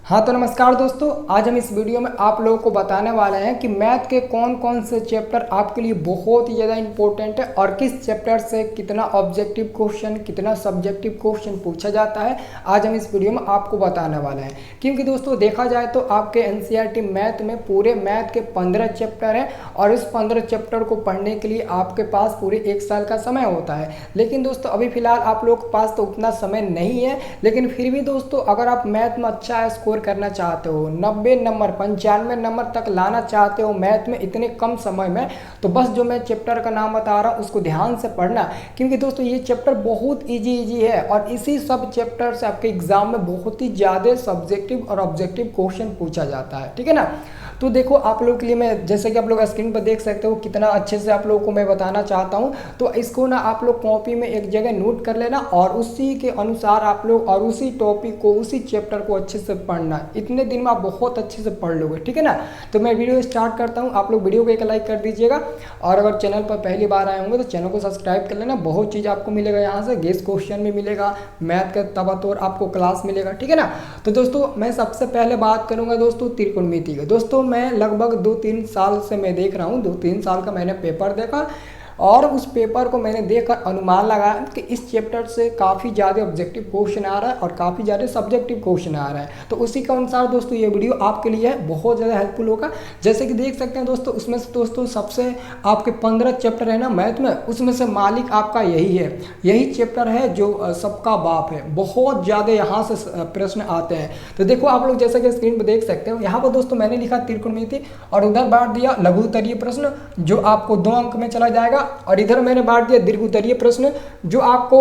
हाँ तो नमस्कार दोस्तों, आज हम इस वीडियो में आप लोगों को बताने वाले हैं कि मैथ के कौन कौन से चैप्टर आपके लिए बहुत ही ज़्यादा इंपॉर्टेंट है और किस चैप्टर से कितना ऑब्जेक्टिव क्वेश्चन कितना सब्जेक्टिव क्वेश्चन पूछा जाता है। आज हम इस वीडियो में आपको बताने वाले हैं, क्योंकि दोस्तों देखा जाए तो आपके एनसीईआरटी मैथ में पूरे मैथ के 15 चैप्टर हैं और इस 15 चैप्टर को पढ़ने के लिए आपके पास पूरे 1 साल का समय होता है। लेकिन दोस्तों अभी फिलहाल आप लोगों के पास तो उतना समय नहीं है, लेकिन फिर भी दोस्तों अगर आप मैथ में अच्छा स्कोर करना चाहते हो, 90 नंबर 95 नंबर तक लाना चाहते हो मैथ में इतने कम समय में, तो बस जो मैं चैप्टर का नाम बता रहा हूँ उसको ध्यान से पढ़ना, क्योंकि दोस्तों ये चैप्टर बहुत इजी है और इसी सब चैप्टर से आपके एग्जाम में बहुत ही ज़्यादा सब्जेक्टिव और ऑब्जेक्टिव क्वेश्चन पूछा जाता है। ठीक है ना। तो देखो आप लोगों के लिए मैं, जैसे कि आप लोग स्क्रीन पर देख सकते हो कितना अच्छे से आप लोगों को मैं बताना चाहता हूँ, तो इसको ना आप लोग कॉपी में एक जगह नोट कर लेना और उसी के अनुसार आप लोग और उसी टॉपिक को उसी चैप्टर को अच्छे से पढ़ना। इतने दिन में आप बहुत अच्छे से पढ़ लोगे। ठीक है ना। तो मैं वीडियो स्टार्ट करता हूँ, आप लोग वीडियो को एक लाइक कर दीजिएगा और अगर चैनल पर पहली बार आए होंगे तो चैनल को सब्सक्राइब कर लेना। बहुत चीज़ आपको मिलेगा यहाँ से, गेस क्वेश्चन भी मिलेगा, मैथ का तबातोर आपको क्लास मिलेगा। ठीक है ना। तो दोस्तों मैं सबसे पहले बात करूँगा दोस्तों त्रिकोणमिति की। दोस्तों मैं लगभग 2-3 साल से मैं देख रहा हूँ, 2-3 साल का मैंने पेपर देखा और उस पेपर को मैंने देखकर अनुमान लगाया कि इस चैप्टर से काफ़ी ज़्यादा ऑब्जेक्टिव क्वेश्चन आ रहा है और काफ़ी ज़्यादा सब्जेक्टिव क्वेश्चन आ रहा है। तो उसी के अनुसार दोस्तों ये वीडियो आपके लिए बहुत ज़्यादा हेल्पफुल होगा। जैसे कि देख सकते हैं दोस्तों, उसमें से दोस्तों सबसे आपके 15 चैप्टर है ना मैथ में, उसमें से मालिक आपका यही है, यही चैप्टर है जो सबका बाप है। बहुत ज़्यादा यहाँ से प्रश्न आते हैं। तो देखो आप लोग जैसे कि स्क्रीन पर देख सकते हो, यहाँ पर दोस्तों मैंने लिखा त्रिकोणमिति और उधर बांट दिया लघु उत्तरीय प्रश्न जो आपको 2 अंक में चला जाएगा और इधर मैंने बांट दिया दीर्घ उत्तरीय प्रश्न जो आपको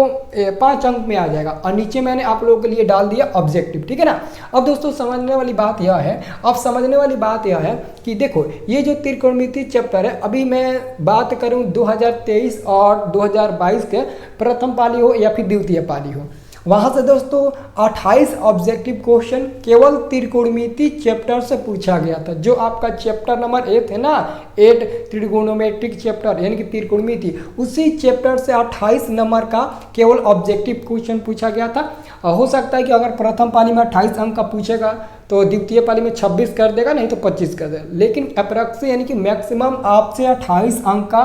5 अंक में आ जाएगा और नीचे मैंने आप लोगों के लिए डाल दिया ऑब्जेक्टिव। ठीक है ना। अब दोस्तों समझने वाली बात यह है, अब समझने वाली बात यह है कि देखो ये जो त्रिकोणमिति चैप्टर है, अभी मैं बात करूं 2023 और 2022 के प्रथम पाली हो या फिर द्वितीय पाली हो, वहाँ से दोस्तों 28 ऑब्जेक्टिव क्वेश्चन केवल त्रिकोणमिति चैप्टर से पूछा गया था। जो आपका चैप्टर नंबर 8 है ना, 8 त्रिगोनोमेट्रिक चैप्टर यानी कि त्रिकोणमिति, उसी चैप्टर से 28 नंबर का केवल ऑब्जेक्टिव क्वेश्चन पूछा गया था। हो सकता है कि अगर प्रथम पाली में 28 अंक का पूछेगा तो द्वितीय पाली में 26 कर देगा, नहीं तो 25 कर देगा, लेकिन अप्रॉक्स यानी कि मैक्सिमम आपसे 28 अंक का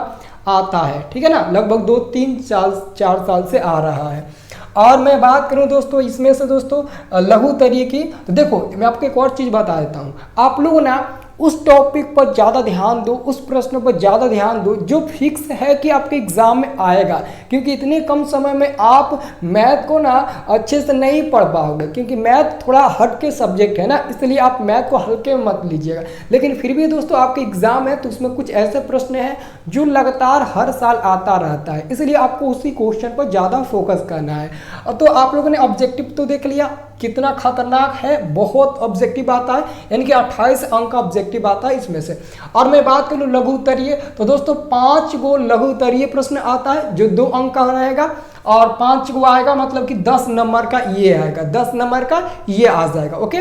आता है। ठीक है ना। लगभग 2-3-4 साल से आ रहा है। और मैं बात करूं दोस्तों इसमें से दोस्तों लघु उत्तरीय की, तो देखो मैं आपको एक और चीज़ बता देता हूं, आप लोग ना उस टॉपिक पर ज़्यादा ध्यान दो, उस प्रश्न पर ज़्यादा ध्यान दो जो फिक्स है कि आपके एग्जाम में आएगा, क्योंकि इतने कम समय में आप मैथ को ना अच्छे से नहीं पढ़ पाओगे, क्योंकि मैथ थोड़ा हट के सब्जेक्ट है ना, इसलिए आप मैथ को हल्के में मत लीजिएगा। लेकिन फिर भी दोस्तों आपके एग्जाम है तो उसमें कुछ ऐसे प्रश्न हैं जो लगातार हर साल आता रहता है, इसलिए आपको उसी क्वेश्चन पर ज़्यादा फोकस करना है। तो आप लोगों ने ऑब्जेक्टिव तो देख लिया कितना खतरनाक है, बहुत ऑब्जेक्टिव आता है, यानी कि 28 अंक का ऑब्जेक्टिव आता है इसमें से। और मैं बात करूँ लघु उत्तरीय, तो दोस्तों 5 गो लघु उत्तरीय प्रश्न आता है जो 2 अंक का रहेगा और 5 गो आएगा, मतलब कि 10 नंबर का ये आएगा, 10 नंबर का ये आ जाएगा। ओके।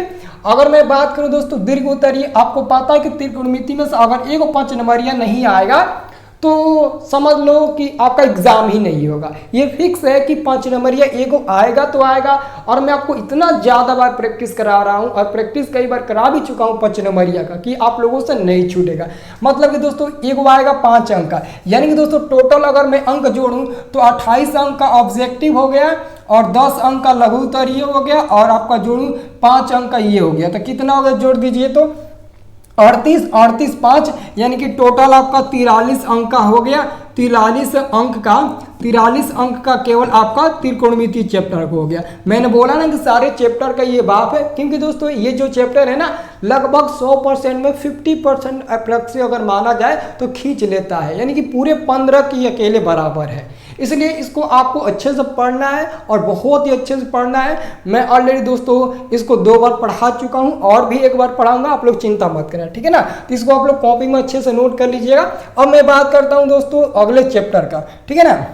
अगर मैं बात करूँ दोस्तों दीर्घ उत्तरीय, आपको पता है कि त्रिकोणमिति में से अगर एक 5 नंबरिया नहीं आएगा तो समझ लो कि आपका एग्जाम ही नहीं होगा। ये फिक्स है कि 5 नंबरिया एगो आएगा तो आएगा, और मैं आपको इतना ज़्यादा बार प्रैक्टिस करा रहा हूँ और प्रैक्टिस कई बार करा भी चुका हूँ 5 नंबरिया का, कि आप लोगों से नहीं छूटेगा। मतलब कि दोस्तों एगो आएगा 5 अंक का, यानी कि दोस्तों टोटल अगर मैं अंक जोड़ूँ तो 28 अंक का ऑब्जेक्टिव हो गया और 10 अंक का लघु उत्तरीय हो गया और आपका जोड़ूँ 5 अंक का ये हो गया, तो कितना हो गया जोड़ दीजिए तो 38 5 यानी कि टोटल आपका 43 अंक का हो गया। 43 अंक का केवल आपका त्रिकोणमिति चैप्टर को हो गया। मैंने बोला ना कि सारे चैप्टर का ये बाप है, क्योंकि दोस्तों ये जो चैप्टर है ना लगभग 100% में 50% अप्रॉक्स अगर माना जाए तो खींच लेता है, यानी कि पूरे 15 की अकेले बराबर है। इसलिए इसको आपको अच्छे से पढ़ना है और बहुत ही अच्छे से पढ़ना है। मैं ऑलरेडी दोस्तों इसको 2 बार पढ़ा चुका हूँ और भी 1 बार पढ़ाऊंगा, आप लोग चिंता मत करना। ठीक है ना। तो इसको आप लोग कॉपी में अच्छे से नोट कर लीजिएगा। अब मैं बात करता हूँ दोस्तों अगले चैप्टर का। ठीक है ना।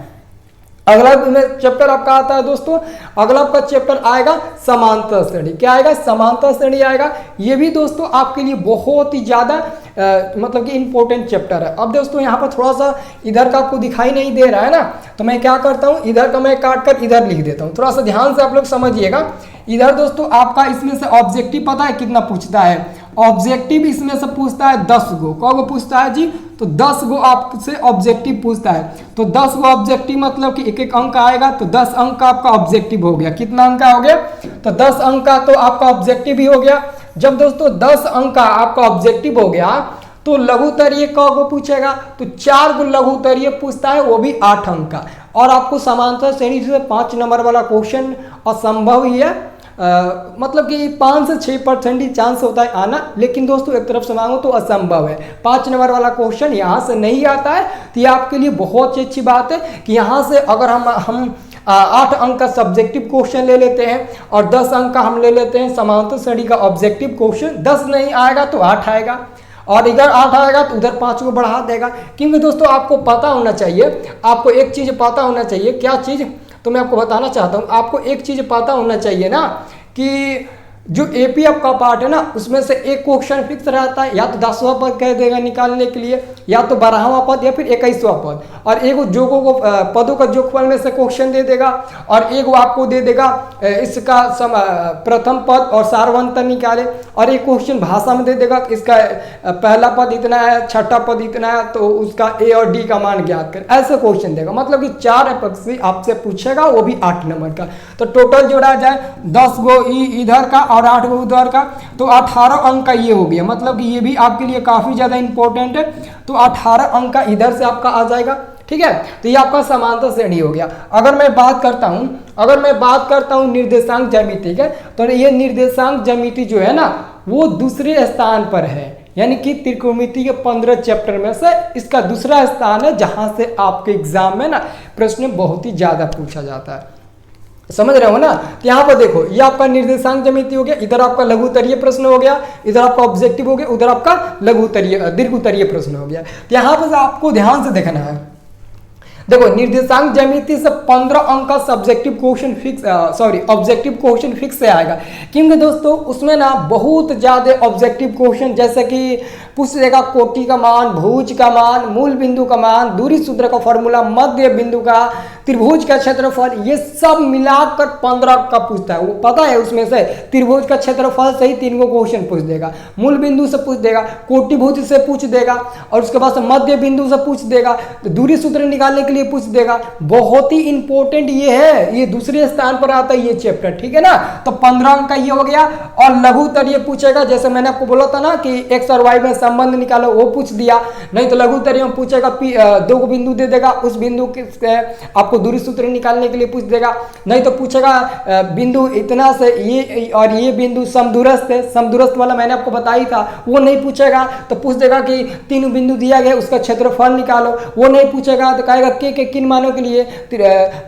अगला चैप्टर आपका आता है दोस्तों, अगला आपका चैप्टर आएगा समांतर श्रेणी। क्या आएगा? समांतर श्रेणी आएगा। ये भी दोस्तों आपके लिए बहुत ही ज़्यादा मतलब कि इंपॉर्टेंट चैप्टर है। अब दोस्तों यहाँ पर थोड़ा सा इधर का आपको दिखाई नहीं दे रहा है ना, तो मैं क्या करता हूँ, इधर का मैं काट कर इधर लिख देता हूँ। थोड़ा सा ध्यान से आप लोग समझिएगा। इधर दोस्तों आपका इसमें से ऑब्जेक्टिव पता है कितना पूछता है, ऑब्जेक्टिव इसमें से पूछता है 10 गो। कौन पूछता है जी, तो 10 गो आपसे ऑब्जेक्टिव पूछता है। तो 10 गो ऑब्जेक्टिव मतलब कि एक एक अंक आएगा, तो 10 अंक का आपका ऑब्जेक्टिव हो गया। कितना अंक का हो गया, तो 10 अंक का तो आपका ऑब्जेक्टिव ही हो गया। जब दोस्तों 10 अंक का आपका ऑब्जेक्टिव हो गया तो लघुत्तरीय को पूछेगा, तो 4 गो लघुत्तरीय पूछता है, वो भी 8 अंक का। और आपको समांतर श्रेणी से 5 नंबर वाला क्वेश्चन असंभव ही है, मतलब कि 5 से 6% ही चांस होता है आना, लेकिन दोस्तों एक तरफ से मांगो तो असंभव है। 5 नंबर वाला क्वेश्चन यहाँ से नहीं आता है, तो ये आपके लिए बहुत ही अच्छी बात है कि यहाँ से अगर हम 8 अंक का सब्जेक्टिव क्वेश्चन ले लेते हैं और 10 अंक का हम ले लेते हैं समांतर श्रेणी का ऑब्जेक्टिव क्वेश्चन, 10 नहीं आएगा तो 8 आएगा, और इधर 8 आएगा तो उधर 5 को बढ़ा देगा। क्योंकि दोस्तों आपको पता होना चाहिए, आपको एक चीज़ पता होना चाहिए, क्या चीज़, तो मैं आपको बताना चाहता हूँ। आपको एक चीज़ पता होना चाहिए ना कि जो एपीएफ का पार्ट है ना, उसमें से एक क्वेश्चन फिक्स रहता है, या तो 10वां पद कह देगा निकालने के लिए, या तो 12वां पद, या फिर 21वां पद, और एक जोगों को पदों का जोगफल में से क्वेश्चन दे देगा, और एक वो आपको दे देगा इसका प्रथम पद और सारवंतर निकाले, और एक क्वेश्चन भाषा में दे देगा इसका पहला पद इतना है, छठा पद इतना है, तो उसका ए और डी का मान ज्ञात कर, ऐसे क्वेश्चन देगा। मतलब कि 4 अपेक्षी आपसे पूछेगा, वो भी 8 नंबर का। तो टोटल जोड़ा जाए 10 गो इधर का और 8 गो उधर का, तो 18 अंक का ये हो गया। मतलब कि ये भी आपके लिए काफ़ी ज़्यादा इंपॉर्टेंट है। तो 18 अंक का इधर से आपका आ जाएगा, ठीक है। तो ये आपका समांतर श्रेणी हो गया। अगर मैं बात करता हूँ निर्देशांक ज्यामिति के, तो ये निर्देशांक ज्यामिति जो है ना, वो दूसरे स्थान पर है, यानी कि त्रिकोणमिति के 15 चैप्टर में से इसका दूसरा स्थान है, जहां से आपके एग्जाम में ना प्रश्न बहुत ही ज्यादा पूछा जाता है। समझ रहे हो ना। तो यहाँ पर देखो, ये आपका निर्देशांक ज्यामिति हो गया, इधर आपका लघुत्तरीय प्रश्न हो गया, इधर आपका ऑब्जेक्टिव हो गया, उधर आपका दीर्घोत्तरीय प्रश्न हो गया। तो यहाँ पर आपको ध्यान से देखना है। देखो, निर्देशांक ज्यामिति से 15 अंक का subjective question fix, objective question fix से आएगा। क्योंकि दोस्तों उसमें ना बहुत ज्यादा ऑब्जेक्टिव क्वेश्चन, जैसे कि पूछ लेगा कोटि का मान, भुज का मान, मूल बिंदु का मान, दूरी सूत्र का फॉर्मूला, मध्य बिंदु का, त्रिभुज का क्षेत्रफल, ये सब मिलाकर 15 का पूछता है। वो पता है उसमें से त्रिभुज का क्षेत्रफल से ही 3 गो क्वेश्चन पूछ देगा, मूल बिंदु से पूछ देगा, कोटि भुज से पूछ देगा, और उसके बाद मध्य बिंदु से पूछ देगा, तो दूरी सूत्र निकालने के लिए पूछ देगा। बहुत ही इंपॉर्टेंट ये है, ये दूसरे स्थान पर आता है ये चैप्टर, ठीक है ना। तो 15 अंक का ये हो गया। और लघुत्तरीय पूछेगा, जैसे मैंने आपको बोला था ना कि एक्स और वाई में संबंध निकालो, वो पूछ दिया। नहीं तो लघुत्तरीय में पूछेगा 2 बिंदु दे देगा, उस बिंदु से आपको दूरी सूत्र निकालने के लिए पूछ देगा। नहीं तो पूछेगा बिंदु इतना से ये और ये बिंदु समदूरस्थ है, समदूरस्थ वाला मैंने आपको बताई था, वो नहीं पूछेगा। तो पूछ देगा कि 3 बिंदु दिया गया, उसका क्षेत्रफल निकालो, वो नहीं पूछेगा। तो कहेगा के किन मानों के लिए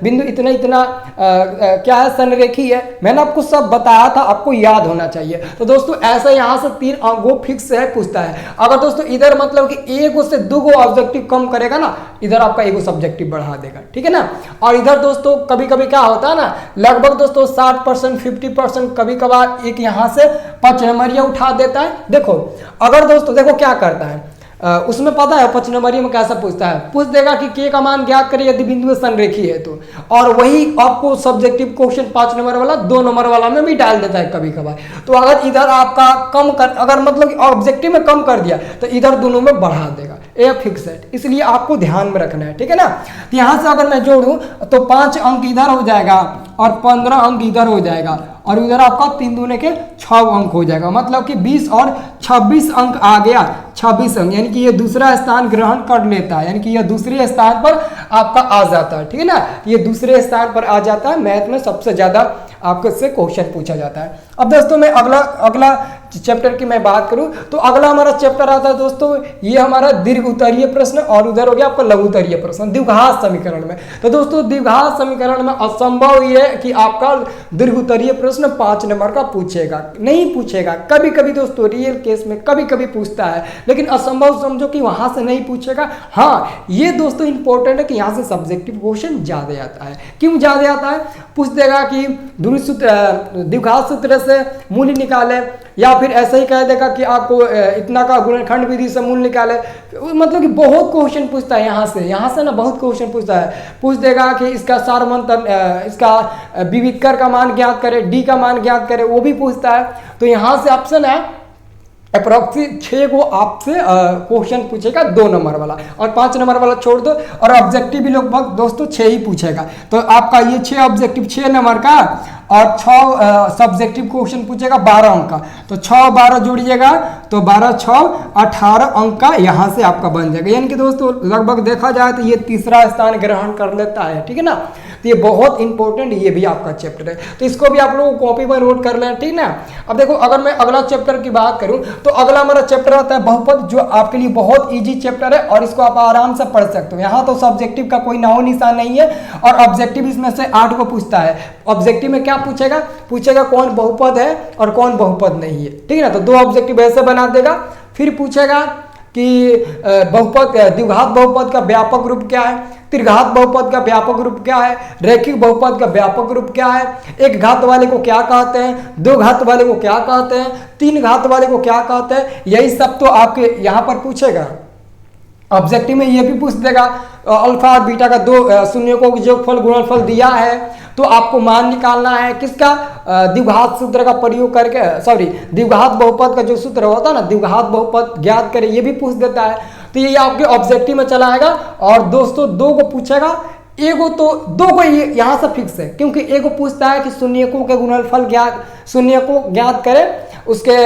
बिंदु इतना इतना क्या है, संरेखी है। मैंने आपको सब बताया था, आपको याद होना चाहिए। तो दोस्तों ऐसा यहाँ से 3 अंक फिक्स है, पूछता है। अगर दोस्तों इधर मतलब कि 1 से 2 गो ऑब्जेक्टिव कम करेगा ना, इधर आपका 1 सब्जेक्टिव बढ़ा देगा, ठीक है ना। और इधर दोस्तों कभी कभी क्या होता है ना, लगभग दोस्तों 60% 50% कभी कभार एक यहाँ से 5 नंबरिया उठा देता है। देखो अगर दोस्तों देखो क्या करता है, उसमें पता है 5 नंबरी में कैसा पूछता है, पूछ देगा कि के का मान ज्ञात करें यदि बिंदु संरेखी है तो। और वही आपको सब्जेक्टिव क्वेश्चन 5 नंबर वाला 2 नंबर वाला में भी डाल देता है कभी कभार। तो अगर इधर आपका कम कर, अगर मतलब ऑब्जेक्टिव में कम कर दिया तो इधर दोनों में बढ़ा देगा, ये फिक्स है। इसलिए आपको ध्यान में रखना है, ठीक है ना। तो यहाँ से अगर मैं जोड़ूं तो 5 अंक इधर हो जाएगा और 15 अंक इधर हो जाएगा, और इधर आपका 3 दूने के 6 अंक हो जाएगा। मतलब कि 20 और 26 अंक आ गया, 26 अंक, यानी कि ये दूसरा स्थान ग्रहण कर लेता है, यानी कि ये दूसरे स्थान पर आपका आ जाता है, ठीक है ना। ये दूसरे स्थान पर आ जाता है, मैथ में सबसे ज्यादा आपको से क्वेश्चन पूछा जाता है। अब दोस्तों मैं अगला चैप्टर की मैं बात करूं तो अगला हमारा चैप्टर आता है दोस्तों, ये हमारा दीर्घ उत्तरीय प्रश्न, और उधर हो गया आपका लघु उत्तरीय प्रश्न द्विघात समीकरण में। तो दोस्तों द्विघात समीकरण में असंभव ये है कि आपका दीर्घ उत्तरीय प्रश्न 5 नंबर का पूछेगा, नहीं पूछेगा। कभी कभी दोस्तों रियल केस में कभी कभी पूछता है, लेकिन असंभव समझो कि वहां से नहीं पूछेगा। हाँ ये दोस्तों इंपॉर्टेंट है कि यहाँ से सब्जेक्टिव क्वेश्चन ज्यादा आता है। क्यों ज्यादा आता है, पूछ देगा कि द्विघात सूत्र से मूल्य निकाले, या फिर ऐसे ही कह देगा कि आपको इतना का गुणनखंड विधि से मूल्य निकाले। मतलब कि बहुत क्वेश्चन पूछता है यहाँ से ना बहुत क्वेश्चन पूछता है। पूछ देगा कि इसका सारवंत, इसका विविधकर का मान ज्ञात करे, डी का मान ज्ञात करे, वो भी पूछता है। तो यहाँ से ऑप्शन है अप्रोक्सीमेट 6 को आपसे क्वेश्चन पूछेगा 2 नंबर वाला, और 5 नंबर वाला छोड़ दो, और ऑब्जेक्टिव भी लगभग दोस्तों 6 ही पूछेगा। तो आपका ये 6 ऑब्जेक्टिव 6 नंबर का, और 6 सब्जेक्टिव क्वेश्चन पूछेगा 12 अंक का। तो 6 12 जोड़िएगा तो 12 6 18 अंक का यहाँ से आपका बन जाएगा। यानी कि दोस्तों लगभग देखा जाए तो ये तीसरा स्थान ग्रहण कर लेता है, ठीक है ना। तो ये बहुत इंपॉर्टेंट ये भी आपका चैप्टर है, तो इसको भी आप लोग कॉपी पर नोट कर लें, ठीक ना। अब देखो अगर मैं अगला चैप्टर की बात करूं तो अगला हमारा चैप्टर आता है बहुपद, जो आपके लिए बहुत इजी चैप्टर है और इसको आप आराम से पढ़ सकते हो। यहाँ तो सब्जेक्टिव का कोई नामो निशान नहीं है, और ऑब्जेक्टिव इसमें से 8 को पूछता है। ऑब्जेक्टिव में क्या पूछेगा कौन बहुपद है और कौन बहुपद नहीं है, ठीक है ना। तो 2 ऑब्जेक्टिव ऐसे बना देगा। फिर पूछेगा कि बहुपद द्विघात बहुपद का व्यापक रूप क्या है, त्रिघात बहुपद का व्यापक रूप क्या है, रैखिक बहुपद का व्यापक रूप क्या है, एक घात वाले को क्या कहते हैं, 2 घात वाले को क्या कहते हैं, 3 घात वाले को क्या कहते हैं, यही सब तो आपके यहाँ पर पूछेगा। ऑब्जेक्टिव में ये भी पूछ देगा अल्फा और बीटा का 2 शून्यों को योगफल गुणनफल दिया है, तो आपको मान निकालना है किसका, द्विघात सूत्र का प्रयोग करके, द्विघात बहुपद का जो सूत्र होता है ना, द्विघात बहुपद ज्ञात करें, ये भी पूछ देता है। तो ये आपके ऑब्जेक्टिव में चला आएगा। और दोस्तों 2 को पूछेगा, एगो तो 2 को यहाँ से फिक्स है, क्योंकि एगो पूछता है कि शून्यकों के गुणनफल ज्ञात, शून्य को ज्ञात करें, उसके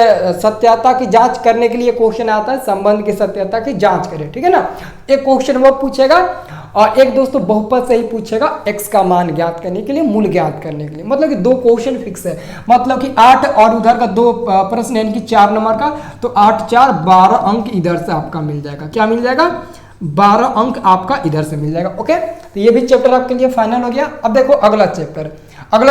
सत्यता की जांच करने के लिए क्वेश्चन आता है, संबंध की सत्यता की जांच करें, ठीक है ना। एक क्वेश्चन वो पूछेगा, और एक दोस्तों बहुपद से ही पूछेगा x का मान ज्ञात करने के लिए, मूल ज्ञात करने के लिए। मतलब कि 2 क्वेश्चन फिक्स है, मतलब कि 8 और उधर का 2 प्रश्न यानी कि 4 नंबर का, तो 8 4 12 अंक इधर से आपका मिल जाएगा। क्या मिल जाएगा, 12 अंक आपका इधर से मिल जाएगा। ओके, तो ये भी चैप्टर आपके लिए फाइनल हो गया। अब देखो अगला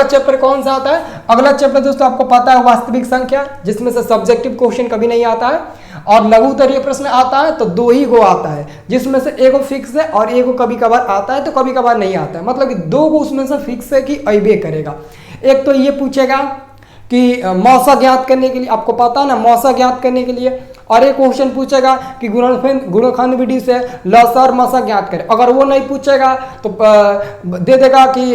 चैप्टर कौन सा आता है। अगला चैप्टर दोस्तों आपको पता है वास्तविक संख्या, जिसमें से सब्जेक्टिव क्वेश्चन कभी नहीं आता है, और लघु उत्तरीय प्रश्न आता है तो 2 ही गो आता है, जिसमें से एगो फिक्स है और एगो कभी कभार आता है तो कभी कभार नहीं आता है। मतलब कि 2 गो उसमें से फिक्स है कि अइबे करेगा। एक तो ये पूछेगा कि मौसा ज्ञात करने के लिए, आपको पता है ना मौसा ज्ञात करने के लिए, और एक क्वेश्चन पूछेगा कि गुणनखंड विधि से लसा और मसा ज्ञात करें। अगर वो नहीं पूछेगा तो दे देगा कि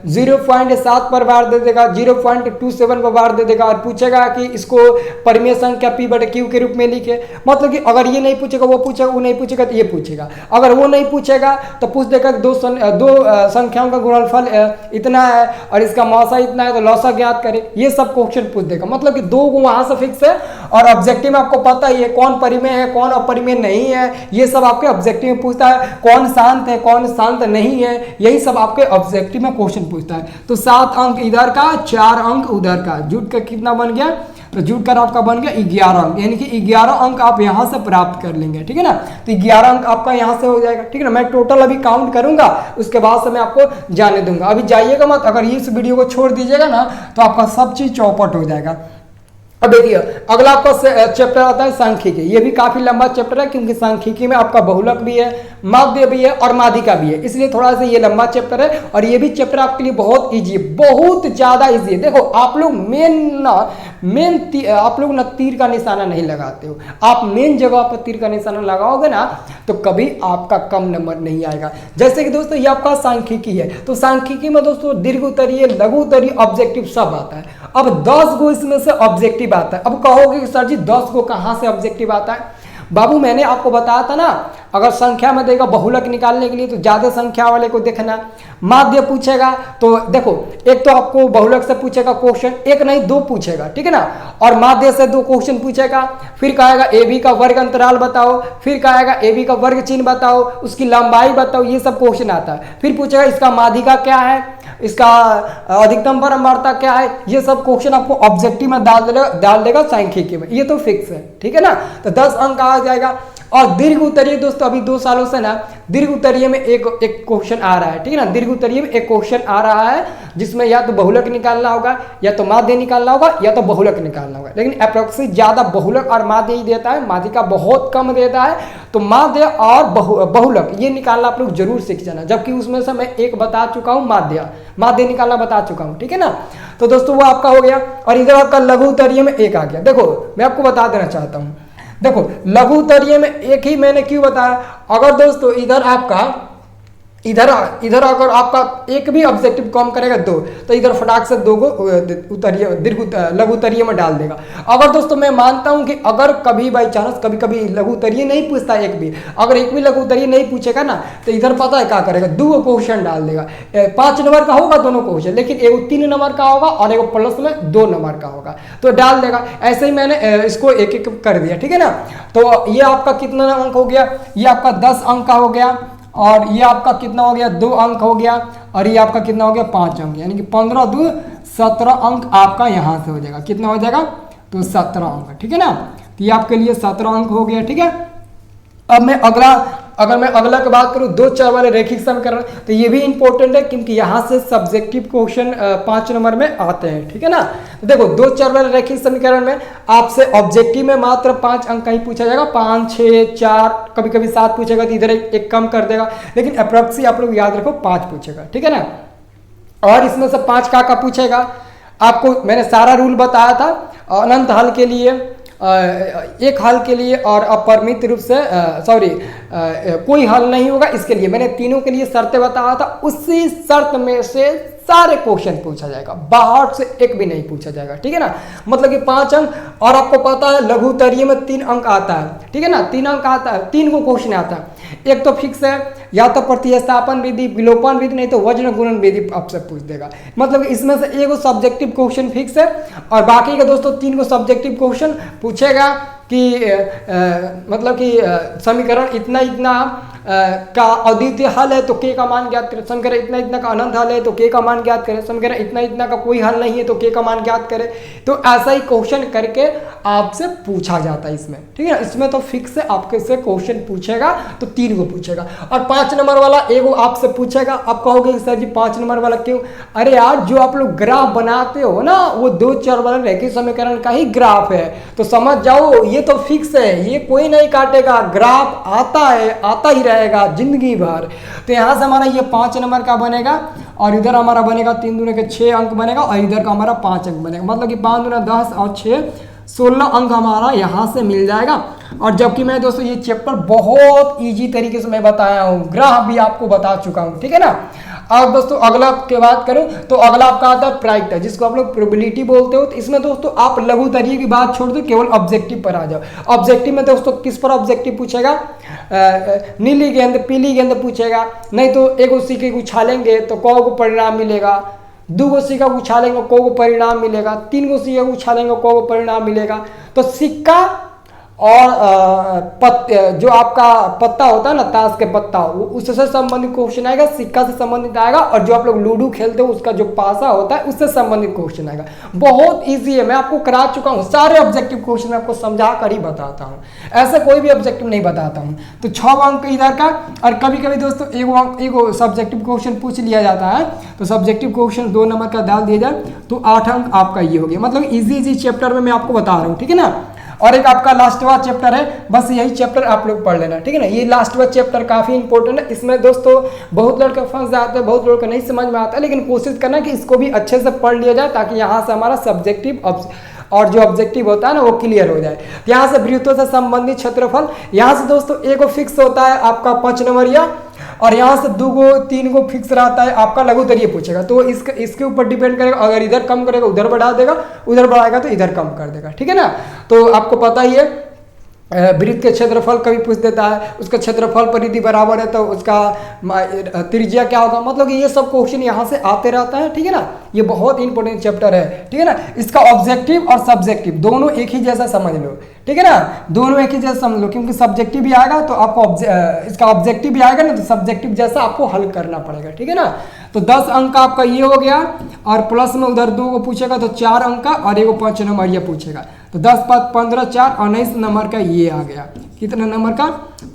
0.7 पर बार दे देगा, 0.27 पर बार दे देगा, और पूछेगा कि इसको परिमेय संख्या P/Q के रूप में लिखे। मतलब कि अगर ये नहीं पूछेगा वो पूछेगा, वो नहीं पूछेगा तो ये पूछेगा। अगर वो नहीं पूछेगा तो पूछ देगा कि 2 संख्याओं का गुणनफल इतना है और इसका मौसा इतना है, तो लौसा ज्ञात करें। ये सब क्वेश्चन पूछ देगा। मतलब कि 2 को वहां से फिक्स है, और ऑब्जेक्टिव में आपको पता ही है कौन परिमेय है कौन अपरिमेय नहीं है, ये सब आपके ऑब्जेक्टिव में पूछता है। कौन शांत है कौन शांत नहीं है, यही सब आपके ऑब्जेक्टिव में क्वेश्चन पूछता है। तो 7 अंक इधर का, 4 अंक उधर का, जुट का कितना बन गया, तो जुट कर आपका बन गया 11 अंक, यानी कि 11 अंक आप यहां से प्राप्त कर लेंगे, ठीक है ना। तो 11 अंक आपका यहां से हो जाएगा, ठीक है ना। मैं टोटल अभी काउंट करूंगा, उसके बाद से मैं आपको जाने दूंगा। अभी जाइएगा मत, अगर इस वीडियो को छोड़ दीजिएगा ना तो आपका सब चीज चौपट हो जाएगा। अब देखिए अगला आपका चैप्टर आता है सांख्यिकी। ये भी काफी लंबा चैप्टर है, क्योंकि सांख्यिकी में आपका बहुलक भी है, माध्य भी है और माध्यिका भी है, इसलिए थोड़ा सा ये लंबा चैप्टर है। और ये भी चैप्टर आपके लिए बहुत इजी है, बहुत ज्यादा इजी है। देखो आप लोग आप लोग ना तीर का निशाना नहीं लगाते हो, आप मेन जगह पर तीर का निशाना लगाओगे ना तो कभी आपका कम नंबर नहीं आएगा। जैसे कि दोस्तों ये आपका सांख्यिकी है, तो सांख्यिकी में दोस्तों दीर्घ उत्तरीय, लघु उत्तरीय, ऑब्जेक्टिव सब आता है। अब 10 गो इसमें से ऑब्जेक्टिव आता है। अब कहोगे कि सर जी 10 गो कहां से ऑब्जेक्टिव आता है। बाबू मैंने आपको बताया था ना, अगर संख्या में देगा बहुलक निकालने के लिए तो ज्यादा संख्या वाले को देखना। माध्य पूछेगा तो देखो एक तो आपको बहुलक से पूछेगा क्वेश्चन, एक नहीं 2 पूछेगा, ठीक है ना। और माध्य से 2 क्वेश्चन पूछेगा, फिर कहेगा AB का वर्ग अंतराल बताओ, फिर कहेगा AB का वर्ग चिन्ह बताओ, उसकी लंबाई बताओ, ये सब क्वेश्चन आता है। फिर पूछेगा इसका माध्यिका क्या है, इसका अधिकतम बारंबारता क्या है, ये सब क्वेश्चन आपको ऑब्जेक्टिव में डाल देगा सांख्यिकी में, ये तो फिक्स है, ठीक है ना। तो 10 अंक आ जाएगा। और दीर्घ उत्तरीय दोस्तों अभी 2 सालों से ना दीर्घ उत्तरीय में एक क्वेश्चन आ रहा है, ठीक है ना। दीर्घ उत्तरीय में एक क्वेश्चन आ रहा है जिसमें या तो बहुलक निकालना होगा, या तो माध्य निकालना होगा, या तो बहुलक निकालना होगा। लेकिन अप्रोक्सीमेट ज्यादा बहुलक और माध्य ही देता है, माध्यिका बहुत कम देता है। तो माध्य और बहुलक ये निकालना आप लोग जरूर सीख जाना, जबकि उसमें से मैं एक बता चुका हूँ, माध्य निकालना बता चुका हूँ, ठीक है ना। तो दोस्तों वो आपका हो गया। और इधर आपका लघु उत्तरीय में एक आ गया। देखो मैं आपको बता देना चाहता हूँ, देखो लघु उत्तरीय में एक ही मैंने क्यों बताया, अगर दोस्तों इधर आपका इधर अगर आपका एक भी ऑब्जेक्टिव कम करेगा दो, तो इधर फटाक से दो को उत्तरीय लघु उत्तरीय में डाल देगा। अगर दोस्तों मैं मानता हूं कि अगर कभी बाई चांस कभी कभी लघु उत्तरीय नहीं पूछता एक भी, अगर एक भी लघु उत्तरीय नहीं पूछेगा ना, तो इधर पता है क्या करेगा, दो क्वेश्चन डाल देगा। 5 नंबर का होगा दोनों क्वेश्चन, लेकिन एगो 3 नंबर का होगा और एगो प्लस में 2 नंबर का होगा, तो डाल देगा। ऐसे ही मैंने इसको एक एक कर दिया, ठीक है ना। तो ये आपका कितना अंक हो गया, ये आपका 10 अंक का हो गया, और ये आपका कितना हो गया, 2 अंक हो गया, और ये आपका कितना हो गया, 5 अंक, यानी कि 15 2 17 अंक आपका यहाँ से हो जाएगा। कितना हो जाएगा, तो 17 अंक, ठीक है ना। तो ये आपके लिए 17 अंक हो गया, ठीक है। अब मैं अगर मैं अगला की बात करूं, 2 चर वाले रैखिक समीकरण, तो ये भी इंपॉर्टेंट है क्योंकि यहाँ से सब्जेक्टिव क्वेश्चन 5 नंबर में आते हैं, ठीक है ना। तो देखो 2 चर वाले रैखिक समीकरण में आपसे ऑब्जेक्टिव में मात्र 5 अंक का ही पूछा जाएगा, 5 6 4 कभी कभी 7 पूछेगा तो इधर एक कम कर देगा, लेकिन अप्रोक्सी आप लोग याद रखो 5 पूछेगा, ठीक है ना। और इसमें से 5 का पूछेगा, आपको मैंने सारा रूल बताया था अनंत हल के लिए, एक हल के लिए और अपरिमित रूप से कोई हल नहीं होगा, इसके लिए मैंने तीनों के लिए शर्तें बताया था। उसी शर्त में से सारे क्वेश्चन पूछा जाएगा, बाहर से एक भी नहीं पूछा जाएगा, ठीक है ना। मतलब कि 5 अंक, और आपको पता है लघु उत्तरीय में 3 अंक आता है, ठीक है ना, 3 अंक आता है, 3 को क्वेश्चन आता है। एक तो फिक्स है, या तो प्रतिस्थापन विधि, विलोपन विधि, नहीं तो वज्र गुणन विधि आपसे पूछ देगा। मतलब इसमें से एक सब्जेक्टिव क्वेश्चन फिक्स है, और बाकी का दोस्तों 3 को सब्जेक्टिव क्वेश्चन पूछेगा कि मतलब कि समीकरण इतना इतना का अद्वितीय हल है तो के का मान ज्ञात करें, समीकरण इतना इतना का अनंत हल है तो के का मान ज्ञात करें, समीकरण इतना इतना का कोई हल नहीं है तो के का मान ज्ञात करें। तो ऐसा ही क्वेश्चन करके आपसे पूछा जाता है इसमें, ठीक है ना। इसमें तो फिक्स है आपके से क्वेश्चन पूछेगा, तो 3 को पूछेगा। और 5 नंबर वाला एगो आपसे पूछेगा, आप कहोगे सर जी 5 नंबर वाला क्यों, अरे यार जो आप लोग ग्राफ बनाते हो ना, वो 2 चर वाले रैखिक समीकरण का ही ग्राफ है, तो समझ जाओ ये तो फिक्स है, ये कोई नहीं काटेगा, ग्राफ आता है, आता ही रहेगा जिंदगी भर। तो यहाँ से हमारा ये 5 नंबर का बनेगा, और इधर हमारा बनेगा 3 दूने के 6 अंक बनेगा, और इधर का हमारा 5 अंक बनेगा। मतलब कि 5 दूने 10 और 6 16 अंक हमारा यहाँ से मिल जाएगा। और जबकि मैं दोस्तों ये चैप्टर बहुत इजी तरीके से मैं बताया हूँ, ग्राफ भी आपको बता चुका हूँ, ठीक है ना। अब दोस्तों अगला की बात करूं तो अगला आपका आता है प्रायिकता, जिसको आप लोग प्रोबेबिलिटी बोलते हो। तो इसमें दोस्तों आप लघु उत्तरीय की बात छोड़ दो, केवल ऑब्जेक्टिव पर आ जाओ। ऑब्जेक्टिव में दोस्तों किस पर ऑब्जेक्टिव पूछेगा, नीली गेंद पीली गेंद पूछेगा, नहीं तो एक सिक्के उछालेंगे तो कौ को परिणाम मिलेगा, 2 सिक्का उछालेंगे कौ को परिणाम मिलेगा, 3 सिक्का उछालेंगे कौ को परिणाम मिलेगा। तो सिक्का और जो आपका पत्ता होता है ना, ताश के पत्ता, वो उससे संबंधित क्वेश्चन आएगा, सिक्का से संबंधित आएगा, और जो आप लोग लूडो खेलते हो उसका जो पासा होता है उससे संबंधित क्वेश्चन आएगा। बहुत इजी है, मैं आपको करा चुका हूँ, सारे ऑब्जेक्टिव क्वेश्चन आपको समझा कर ही बताता हूँ, ऐसे कोई भी ऑब्जेक्टिव नहीं बताता हूँ। तो 6 अंक इधर का, और कभी कभी दोस्तों एक सब्जेक्टिव क्वेश्चन पूछ लिया जाता है, तो सब्जेक्टिव क्वेश्चन 2 नंबर का डाल दिया जाए तो 8 अंक आपका ये हो गया। मतलब इजी चैप्टर में मैं आपको बता रहा हूँ, ठीक है ना। और एक आपका लास्टवा चैप्टर है, बस यही चैप्टर आप लोग पढ़ लेना, ठीक है ना। ये लास्टवा चैप्टर काफी इंपॉर्टेंट है। इसमें दोस्तों बहुत लड़के फंस जाते हैं, बहुत लोगों को नहीं समझ में आता है, लेकिन कोशिश करना कि इसको भी अच्छे से पढ़ लिया जाए, ताकि यहाँ से हमारा सब्जेक्टिव और जो ऑब्जेक्टिव होता है ना वो क्लियर हो जाए। यहाँ से वृत्तों से संबंधित क्षेत्रफल, यहाँ से दोस्तों एक फिक्स होता है आपका 5 नंबरिया, और यहाँ से 2 3 को फिक्स रहता है आपका लघु उत्तरीय पूछेगा। तो इसके ऊपर डिपेंड करेगा, अगर इधर कम करेगा उधर बढ़ा देगा, उधर बढ़ाएगा तो इधर कम कर देगा, ठीक है ना। तो आपको पता ही है वृत्त के क्षेत्रफल कभी पूछ देता है, उसका क्षेत्रफल परिधि बराबर है तो उसका त्रिज्या क्या होगा। मतलब कि ये सब क्वेश्चन यहाँ से आते रहता है, ठीक है ना। ये बहुत इंपॉर्टेंट चैप्टर है, ठीक है ना। इसका ऑब्जेक्टिव और सब्जेक्टिव दोनों एक ही जैसा समझ लो, ठीक है ना, दोनों एक ही जैसा समझ लो, क्योंकि सब्जेक्टिव भी आएगा तो आपको इसका ऑब्जेक्टिव भी आएगा ना, तो सब्जेक्टिव जैसा आपको हल करना पड़ेगा, ठीक है ना। तो 10 अंक का आपका ये हो गया, और प्लस में उधर 2 को पूछेगा तो 4 अंक का, और 1 5 नंबर ये पूछेगा, तो 10 5 15 4 19 नंबर का ये आ गया। कितना नंबर का,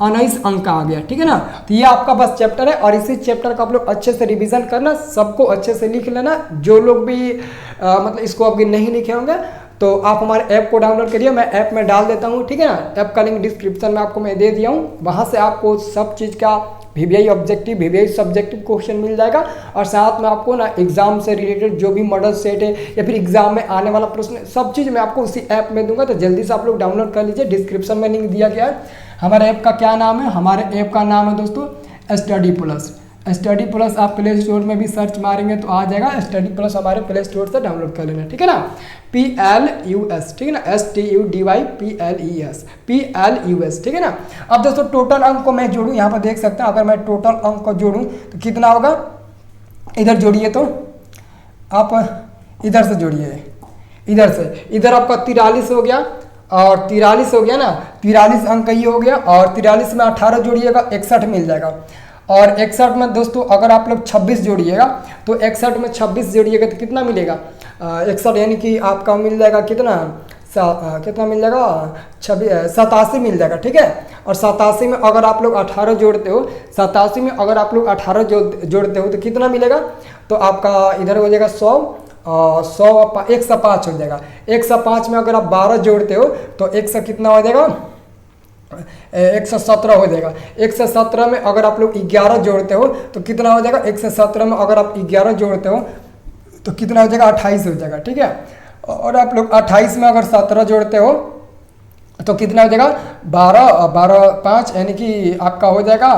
19 अंक का आ गया, ठीक है ना। तो ये आपका बस चैप्टर है, और इसी चैप्टर का आप लोग अच्छे से रिवीजन करना, सबको अच्छे से लिख लेना। जो लोग भी मतलब इसको अभी नहीं लिखे होंगे तो आप हमारे ऐप को डाउनलोड करिए, मैं ऐप में डाल देता हूँ, ठीक है ना। ऐप का लिंक डिस्क्रिप्शन में आपको मैं दे दिया हूँ, वहाँ से आपको सब चीज़ का VVI objective, VVI subjective question मिल जाएगा, और साथ में आपको ना एग्जाम से रिलेटेड जो भी मॉडल सेट है या फिर एग्जाम में आने वाला प्रश्न, सब चीज़ मैं आपको उसी ऐप में दूंगा। तो जल्दी से आप लोग डाउनलोड कर लीजिए, डिस्क्रिप्शन में लिंक दिया गया है। हमारे ऐप का क्या नाम है? हमारे ऐप का नाम है दोस्तों स्टडी प्लस। स्टडी प्लस आप प्ले स्टोर में भी सर्च मारेंगे तो आ जाएगा। स्टडी प्लस हमारे प्ले स्टोर से डाउनलोड कर लेना, ठीक है ना। PLUS, ठीक है ना, STUDYPLES, PLUS, ठीक है ना। अब दोस्तों टोटल अंक को मैं जोड़ूं, यहाँ पर देख सकते हैं, अगर मैं टोटल अंक को जोड़ूं तो कितना होगा? इधर जोड़िए, तो आप इधर से जोड़िए, इधर से, इधर आपका 43 हो गया, और 43 हो गया ना, 43 अंक ये हो गया, और 43 में 18 जोड़िएगा 61 मिल जाएगा। और 61 में दोस्तों अगर आप लोग 26 जोड़िएगा तो 61 में 26 जोड़िएगा तो कितना मिलेगा? 61 यानी कि आपका मिल जाएगा कितना? कितना मिल जाएगा? 87 मिल जाएगा, ठीक है। और 87 में अगर आप लोग 18 जोड़ते हो, 87 में अगर आप लोग 18 जोड़ते हो तो कितना मिलेगा? तो आपका इधर हो जाएगा 100, 105 हो जाएगा। 105 में अगर आप 12 जोड़ते हो तो 100 कितना हो जाएगा? 117 हो जाएगा। 117 में अगर आप लोग 11 जोड़ते हो तो कितना हो जाएगा? 117 में अगर आप 11 जोड़ते हो तो कितना हो जाएगा? 28 हो जाएगा, ठीक है। और आप लोग 28 में अगर 17 जोड़ते हो तो कितना हो जाएगा? 12 5 यानी कि आपका हो जाएगा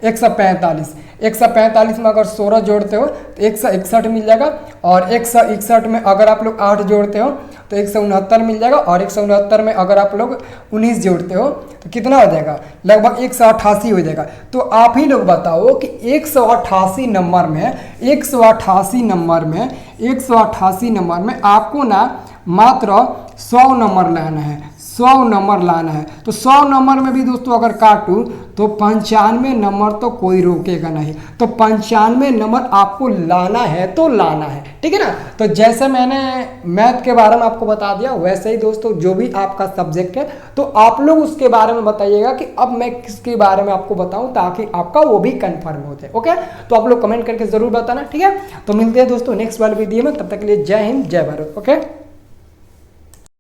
145। 145 में अगर 16 जोड़ते हो तो 161 मिल जाएगा। और 161 में अगर आप लोग 8 जोड़ते हो तो 169 मिल जाएगा। और 169 में अगर आप लोग 19 जोड़ते हो तो कितना हो जाएगा? लगभग 188 हो जाएगा। तो आप ही लोग बताओ कि 188 नंबर में 188 नंबर में आपको ना मात्र 100 नंबर लाना है, 100 नंबर लाना है। तो 100 नंबर में भी दोस्तों अगर काटूं तो 95 नंबर तो कोई रोकेगा नहीं। तो 95 नंबर आपको लाना है तो लाना है, ठीक है ना। तो जैसे मैंने मैथ के बारे में आपको बता दिया वैसे ही दोस्तों जो भी आपका सब्जेक्ट है तो आप लोग उसके बारे में बताइएगा कि अब मैं किसके बारे में आपको बताऊं ताकि आपका वो भी कंफर्म हो जाए। ओके, तो आप लोग कमेंट करके जरूर बताना, ठीक है। तो मिलते हैं दोस्तों नेक्स्ट वाले वीडियो में, तब तक के लिए जय हिंद जय भारत। ओके।